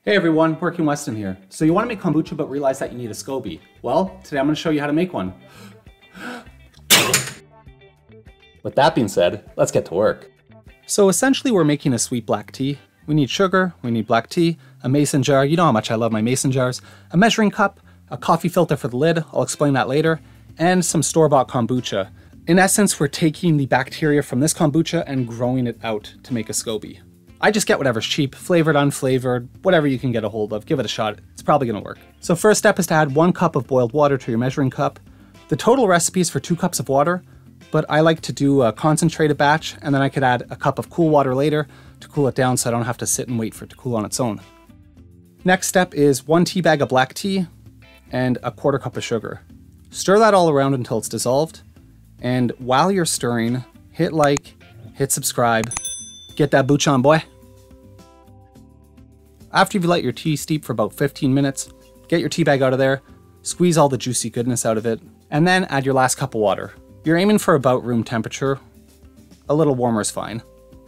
Hey everyone, Working Weston here. So you want to make kombucha but realize that you need a SCOBY. Well, today I'm going to show you how to make one. With that being said, let's get to work. So essentially we're making a sweet black tea. We need sugar, we need black tea, a mason jar, you know how much I love my mason jars, a measuring cup, a coffee filter for the lid, I'll explain that later, and some store-bought kombucha. In essence, we're taking the bacteria from this kombucha and growing it out to make a SCOBY. I just get whatever's cheap, flavored, unflavored, whatever you can get a hold of, give it a shot, it's probably gonna work. So first step is to add 1 cup of boiled water to your measuring cup. The total recipe is for 2 cups of water, but I like to do a concentrated batch, and then I could add a cup of cool water later to cool it down so I don't have to sit and wait for it to cool on its own. Next step is 1 tea bag of black tea and a 1/4 cup of sugar. Stir that all around until it's dissolved, and while you're stirring, hit like, hit subscribe, get that booch on, boy. After you've let your tea steep for about 15 minutes, get your tea bag out of there, squeeze all the juicy goodness out of it, and then add your last cup of water. You're aiming for about room temperature. A little warmer is fine.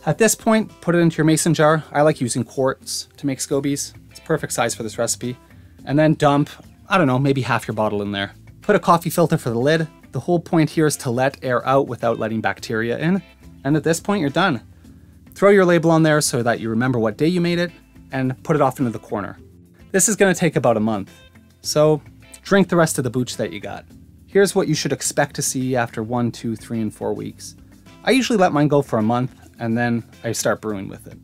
At this point, put it into your mason jar. I like using quarts to make SCOBYs. It's perfect size for this recipe. And then dump, I don't know, maybe half your bottle in there. Put a coffee filter for the lid. The whole point here is to let air out without letting bacteria in. And at this point, you're done. Throw your label on there so that you remember what day you made it, and put it off into the corner. This is gonna take about a month, so drink the rest of the booch that you got. Here's what you should expect to see after 1, 2, 3, and 4 weeks. I usually let mine go for a month, and then I start brewing with it.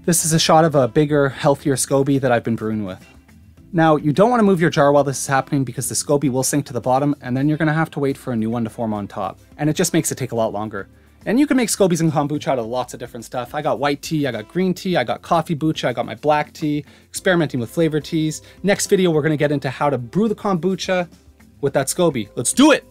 This is a shot of a bigger, healthier SCOBY that I've been brewing with. Now, you don't wanna move your jar while this is happening because the SCOBY will sink to the bottom, and then you're gonna have to wait for a new one to form on top. And it just makes it take a lot longer. And you can make SCOBYs and kombucha out of lots of different stuff. I got white tea, I got green tea, I got coffee bucha, I got my black tea, experimenting with flavored teas. Next video, we're gonna get into how to brew the kombucha with that SCOBY. Let's do it!